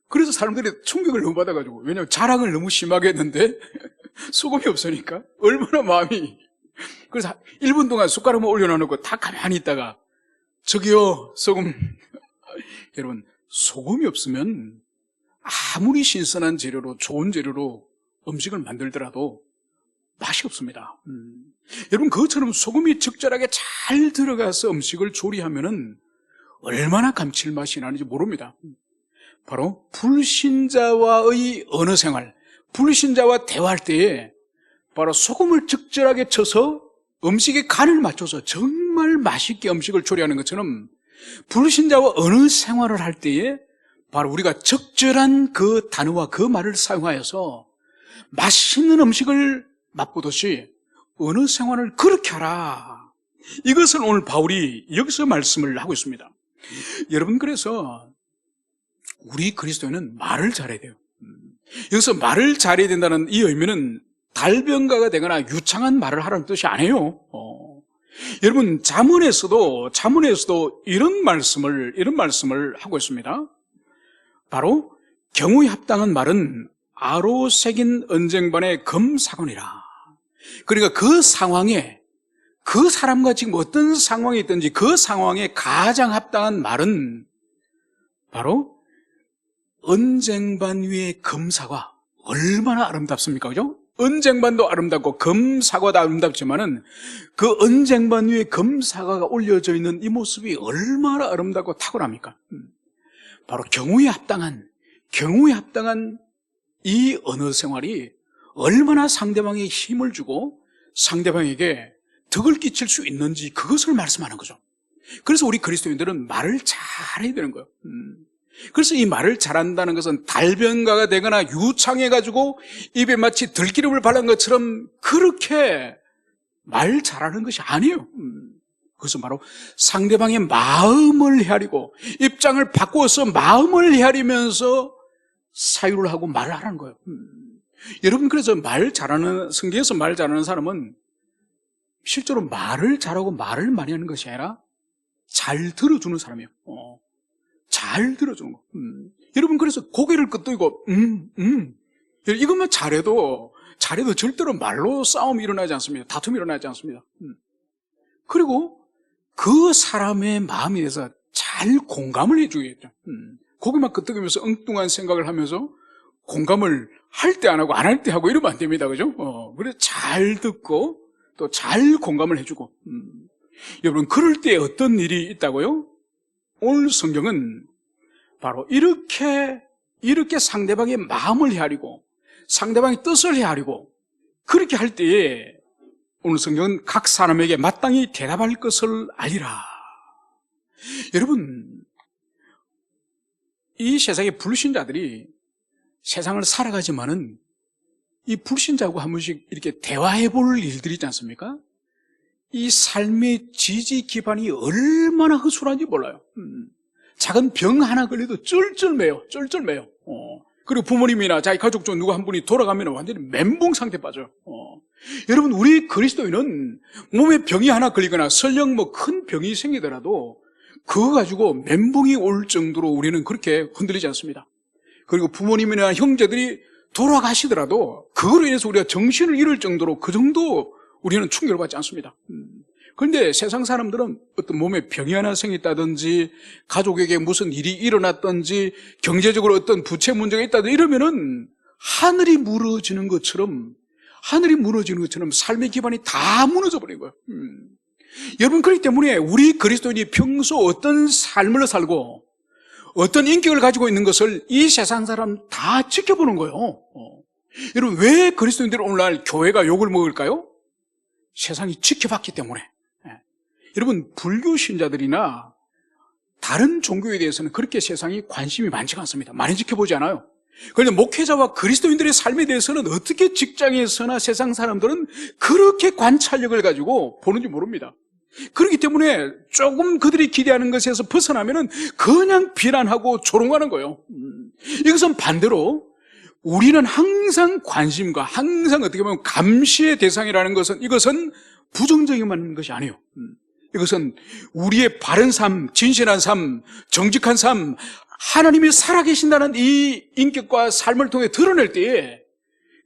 그래서 사람들이 충격을 너무 받아가지고, 왜냐하면 자랑을 너무 심하게 했는데 소금이 없으니까 얼마나 마음이. 그래서 1분 동안 숟가락만 올려놓고 다 가만히 있다가 저기요 소금. 여러분, 소금이 없으면 아무리 신선한 재료로 좋은 재료로 음식을 만들더라도 맛이 없습니다. 여러분, 그것처럼 소금이 적절하게 잘 들어가서 음식을 조리하면은 얼마나 감칠맛이 나는지 모릅니다. 바로 불신자와의 언어 생활, 불신자와 대화할 때에 바로 소금을 적절하게 쳐서 음식의 간을 맞춰서 정말 맛있게 음식을 조리하는 것처럼 불신자와 언어 생활을 할 때에 바로 우리가 적절한 그 단어와 그 말을 사용하여서 맛있는 음식을 맛보듯이 언어 생활을 그렇게 하라. 이것을 오늘 바울이 여기서 말씀을 하고 있습니다. 여러분, 그래서 우리 그리스도인은 말을 잘해야 돼요. 여기서 말을 잘해야 된다는 이 의미는 달변가가 되거나 유창한 말을 하라는 뜻이 아니에요. 여러분, 잠언에서도 이런 말씀을 하고 있습니다. 바로 경우에 합당한 말은 아로 새긴 언쟁반의 금사건이라. 그러니까 그 상황에, 그 사람과 지금 어떤 상황이 있든지 그 상황에 가장 합당한 말은 바로 언쟁반 위의 금사과. 얼마나 아름답습니까? 그죠? 언쟁반도 아름답고 금사과도 아름답지만은 그 언쟁반 위에 금사과가 올려져 있는 이 모습이 얼마나 아름답고 탁월합니까? 바로 경우에 합당한 이 언어 생활이 얼마나 상대방에 힘을 주고 상대방에게 덕을 끼칠 수 있는지 그것을 말씀하는 거죠. 그래서 우리 그리스도인들은 말을 잘해야 되는 거예요. 그래서 이 말을 잘한다는 것은 달변가가 되거나 유창해가지고 입에 마치 들기름을 바른 것처럼 그렇게 말 잘하는 것이 아니에요. 그것은 바로 상대방의 마음을 헤아리고 입장을 바꾸어서 마음을 헤아리면서 사유를 하고 말을 하라는 거예요. 여러분, 그래서 성경에서 말 잘하는 사람은 실제로 말을 잘하고 말을 많이 하는 것이 아니라 잘 들어주는 사람이에요. 잘 들어주는 거. 여러분, 그래서 고개를 끄덕이고 이것만 잘해도 절대로 말로 싸움이 일어나지 않습니다. 다툼이 일어나지 않습니다. 그리고 그 사람의 마음에 대해서 잘 공감을 해주겠죠. 고개만 끄덕이면서 엉뚱한 생각을 하면서 공감을 할 때 안 하고 안 할 때 하고 이러면 안 됩니다. 그죠? 그래서 잘 듣고 또 잘 공감을 해주고. 여러분, 그럴 때 어떤 일이 있다고요? 오늘 성경은 바로 이렇게 상대방의 마음을 헤아리고 상대방의 뜻을 헤아리고 그렇게 할 때에 오늘 성경은 각 사람에게 마땅히 대답할 것을 알리라. 여러분, 이 세상의 불신자들이 세상을 살아가지만은 이 불신자하고 한 번씩 이렇게 대화해 볼 일들이 있지 않습니까? 이 삶의 지지 기반이 얼마나 허술한지 몰라요. 작은 병 하나 걸려도 쩔쩔매요. 그리고 부모님이나 자기 가족 중 누구 한 분이 돌아가면 완전히 멘붕 상태에 빠져요. 여러분, 우리 그리스도인은 몸에 병이 하나 걸리거나 설령 큰 병이 생기더라도 그거 가지고 멘붕이 올 정도로 우리는 그렇게 흔들리지 않습니다. 그리고 부모님이나 형제들이 돌아가시더라도 그거로 인해서 우리가 정신을 잃을 정도로 그 정도 우리는 충격을 받지 않습니다. 그런데 세상 사람들은 어떤 몸에 병이 하나 생겼다든지 가족에게 무슨 일이 일어났든지 경제적으로 어떤 부채 문제가 있다든지 이러면은 하늘이 무너지는 것처럼 삶의 기반이 다 무너져 버린 거예요. 여러분, 그렇기 때문에 우리 그리스도인이 평소 어떤 삶을 살고 어떤 인격을 가지고 있는 것을 이 세상 사람 다 지켜보는 거예요. 여러분, 왜 그리스도인들이 오늘날 교회가 욕을 먹을까요? 세상이 지켜봤기 때문에. 여러분, 불교 신자들이나 다른 종교에 대해서는 그렇게 세상이 관심이 많지가 않습니다. 많이 지켜보지 않아요. 그런데 목회자와 그리스도인들의 삶에 대해서는 어떻게 직장에서나 세상 사람들은 그렇게 관찰력을 가지고 보는지 모릅니다. 그렇기 때문에 조금 그들이 기대하는 것에서 벗어나면은 그냥 비난하고 조롱하는 거예요. 이것은 반대로 우리는 항상 관심과 항상 어떻게 보면 감시의 대상이라는 것은 이것은 부정적인 것이 아니에요. 이것은 우리의 바른 삶, 진실한 삶, 정직한 삶, 하나님이 살아계신다는 이 인격과 삶을 통해 드러낼 때에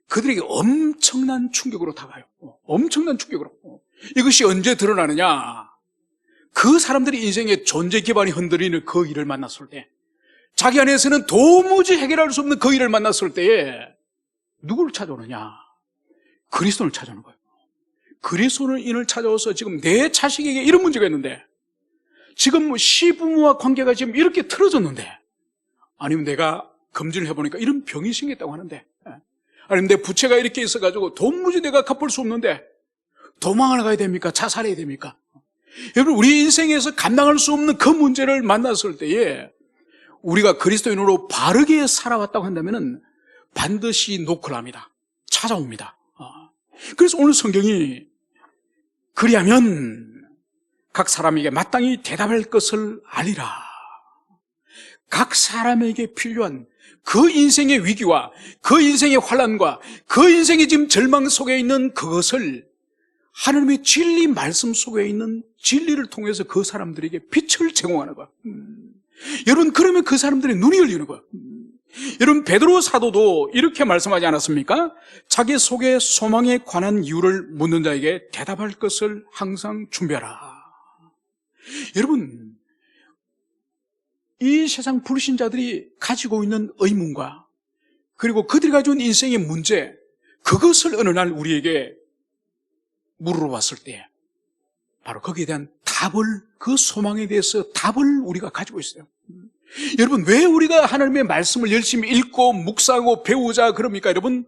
그들에게 엄청난 충격으로 다가요. 엄청난 충격으로. 이것이 언제 드러나느냐? 그 사람들이 인생의 존재 기반이 흔들리는 그 일을 만났을 때, 자기 안에서는 도무지 해결할 수 없는 그 일을 만났을 때에 누구를 찾아오느냐? 그리스도를 찾아오는 거예요. 그리스도인을 찾아와서 지금 내 자식에게 이런 문제가 있는데, 지금 시부모와 관계가 지금 이렇게 틀어졌는데, 아니면 내가 검진을 해보니까 이런 병이 생겼다고 하는데, 아니면 내 부채가 이렇게 있어가지고 도무지 내가 갚을 수 없는데 도망을 가야 됩니까? 자살해야 됩니까? 여러분, 우리 인생에서 감당할 수 없는 그 문제를 만났을 때에 우리가 그리스도인으로 바르게 살아왔다고 한다면 반드시 노크를 합니다. 찾아옵니다. 그래서 오늘 성경이 그리하면 각 사람에게 마땅히 대답할 것을 알리라. 각 사람에게 필요한 그 인생의 위기와 그 인생의 환난과 그 인생의 지금 절망 속에 있는 그것을 하나님의 진리 말씀 속에 있는 진리를 통해서 그 사람들에게 빛을 제공하는 거야. 여러분, 그러면 그 사람들의 눈이 열리는 거야. 여러분, 베드로 사도도 이렇게 말씀하지 않았습니까? 자기 속의 소망에 관한 이유를 묻는 자에게 대답할 것을 항상 준비하라. 여러분, 이 세상 불신자들이 가지고 있는 의문과 그리고 그들이 가지고 있는 인생의 문제, 그것을 어느 날 우리에게 물어봤을 때 바로 거기에 대한 답을, 그 소망에 대해서 답을 우리가 가지고 있어요. 여러분, 왜 우리가 하나님의 말씀을 열심히 읽고 묵상하고 배우자 그럽니까? 여러분,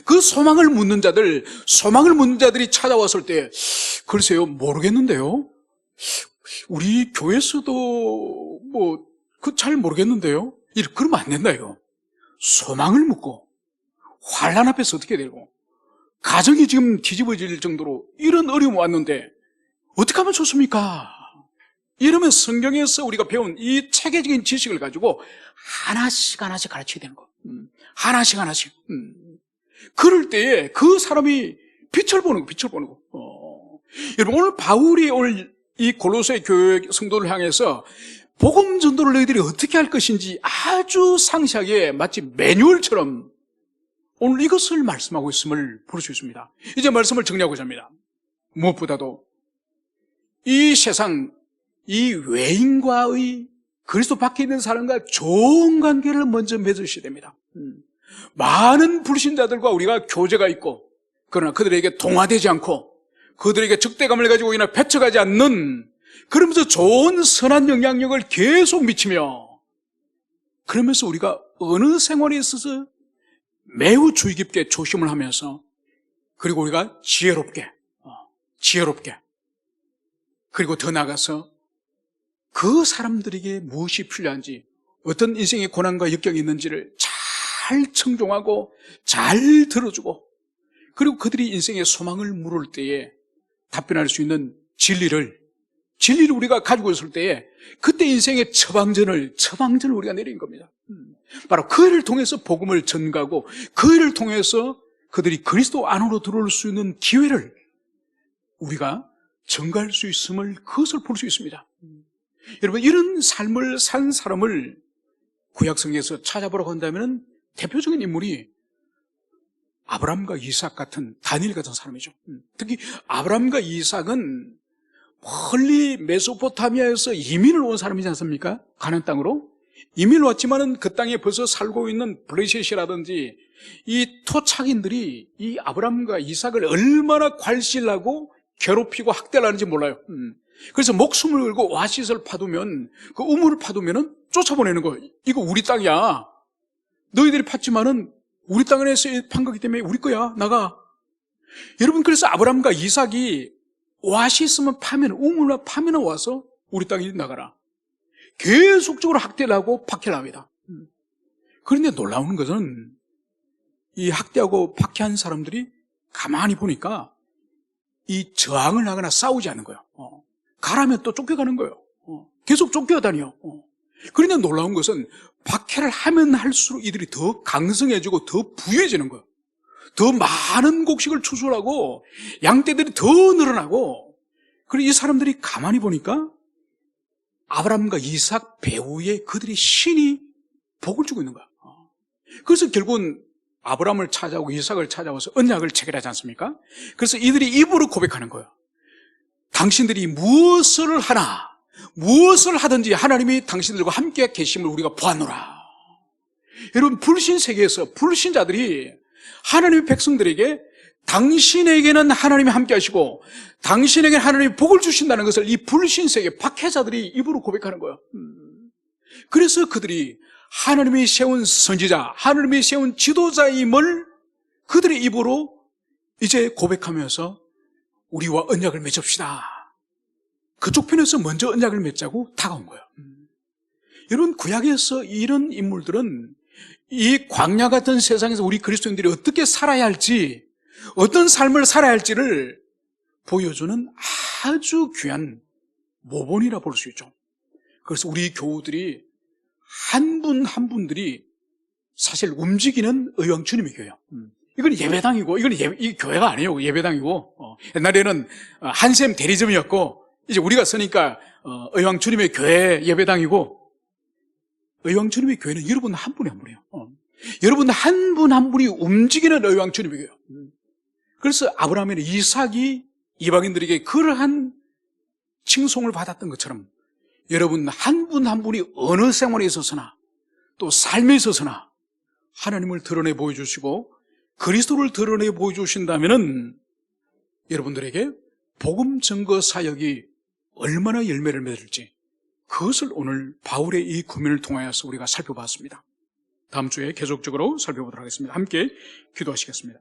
그 소망을 묻는 자들이 찾아왔을 때, 글쎄요, 모르겠는데요. 우리 교회에서도 잘 모르겠는데요. 그러면 안 된다요. 소망을 묻고 환난 앞에서 어떻게 되고 가정이 지금 뒤집어질 정도로 이런 어려움이 왔는데 어떻게 하면 좋습니까? 이러면 성경에서 우리가 배운 이 체계적인 지식을 가지고 하나씩 가르쳐야 되는 거. 하나씩. 그럴 때에 그 사람이 빛을 보는 거. 여러분, 오늘 바울이 오늘 이 골로새 교회 성도를 향해서 복음 전도를 너희들이 어떻게 할 것인지 아주 상세하게 마치 매뉴얼처럼 오늘 이것을 말씀하고 있음을 볼 수 있습니다. 이제 말씀을 정리하고자 합니다. 무엇보다도 이 세상, 이 외인과의 그리스도 밖에 있는 사람과 좋은 관계를 먼저 맺으셔야 됩니다. 많은 불신자들과 우리가 교제가 있고, 그러나 그들에게 동화되지 않고 그들에게 적대감을 가지고 이나 배척하지 않는, 그러면서 좋은 선한 영향력을 계속 미치며, 그러면서 우리가 어느 생활에 있어서 매우 주의 깊게 조심을 하면서, 그리고 우리가 지혜롭게 그리고 더 나아가서 그 사람들에게 무엇이 필요한지, 어떤 인생의 고난과 역경이 있는지를 잘 청종하고 잘 들어주고, 그리고 그들이 인생의 소망을 물을 때에 답변할 수 있는 진리를 우리가 가지고 있을 때에, 그때 인생의 처방전을 우리가 내린 겁니다. 바로 그 일을 통해서 복음을 전가하고 그 일을 통해서 그들이 그리스도 안으로 들어올 수 있는 기회를 우리가 전가할 수 있음을, 그것을 볼 수 있습니다. 여러분, 이런 삶을 산 사람을 구약성경에서 찾아보라고 한다면 대표적인 인물이 아브라함과 이삭 같은, 다니엘 같은 사람이죠. 특히 아브라함과 이삭은 멀리 메소포타미아에서 이민을 온 사람이지 않습니까? 가나안 땅으로 이민을 왔지만은 그 땅에 벌써 살고 있는 블레셋이라든지 이 토착인들이 이 아브라함과 이삭을 얼마나 괄실하고 괴롭히고 학대를 하는지 몰라요. 그래서 목숨을 걸고 오아시스를 파두면, 그 우물을 파두면은 쫓아보내는 거예요. 이거 우리 땅이야. 너희들이 팠지만은 우리 땅에서 판 거기 때문에 우리 거야. 나가. 여러분, 그래서 아브라함과 이삭이 오아시스만 파면, 우물만 파면 와서 우리 땅에 나가라. 계속적으로 학대를 하고 박해를 합니다. 그런데 놀라운 것은 이 학대하고 박해한 사람들이 가만히 보니까 이 저항을 하거나 싸우지 않는 거예요. 가라면 또 쫓겨가는 거예요. 계속 쫓겨다녀요. 그런데 놀라운 것은 박해를 하면 할수록 이들이 더 강성해지고 더 부유해지는 거예요. 더 많은 곡식을 추수하고 양떼들이 더 늘어나고, 그리고 이 사람들이 가만히 보니까 아브라함과 이삭 배후에 그들이 신이 복을 주고 있는 거야. 그래서 결국은 아브라함을 찾아오고 이삭을 찾아와서 언약을 체결하지 않습니까? 그래서 이들이 입으로 고백하는 거예요. 당신들이 무엇을 하나, 무엇을 하든지 하나님이 당신들과 함께 계심을 우리가 보았노라. 여러분, 불신 세계에서 불신자들이 하나님의 백성들에게 당신에게는 하나님이 함께 하시고 당신에게는 하나님이 복을 주신다는 것을 이 불신 세계 박해자들이 입으로 고백하는 거예요. 그래서 그들이 하나님이 세운 선지자, 하나님이 세운 지도자임을 그들의 입으로 이제 고백하면서 우리와 언약을 맺읍시다. 그쪽 편에서 먼저 언약을 맺자고 다가온 거예요. 여러분, 구약에서 이런 인물들은 이 광야 같은 세상에서 우리 그리스도인들이 어떻게 살아야 할지, 어떤 삶을 살아야 할지를 보여주는 아주 귀한 모본이라 볼 수 있죠. 그래서 우리 교우들이 한 분 한 분들이 사실 움직이는 의왕 주님의 교회예요. 이건 예배당이고, 이 교회가 아니에요. 예배당이고, 옛날에는 한샘 대리점이었고, 이제 우리가 쓰니까 의왕 주님의 교회 예배당이고, 의왕 주님의 교회는 여러분 한 분이 한 분이에요. 여러분 한 분 한 분이 움직이는 의왕 주님의 교회예요. 그래서 아브라함이나 이삭이 이방인들에게 그러한 칭송을 받았던 것처럼 여러분 한 분 한 분이 어느 생활에 있어서나 또 삶에 있어서나 하나님을 드러내 보여주시고 그리스도를 드러내 보여주신다면은 여러분들에게 복음 증거 사역이 얼마나 열매를 맺을지, 그것을 오늘 바울의 이 고민을 통하여서 우리가 살펴봤습니다. 다음 주에 계속적으로 살펴보도록 하겠습니다. 함께 기도하시겠습니다.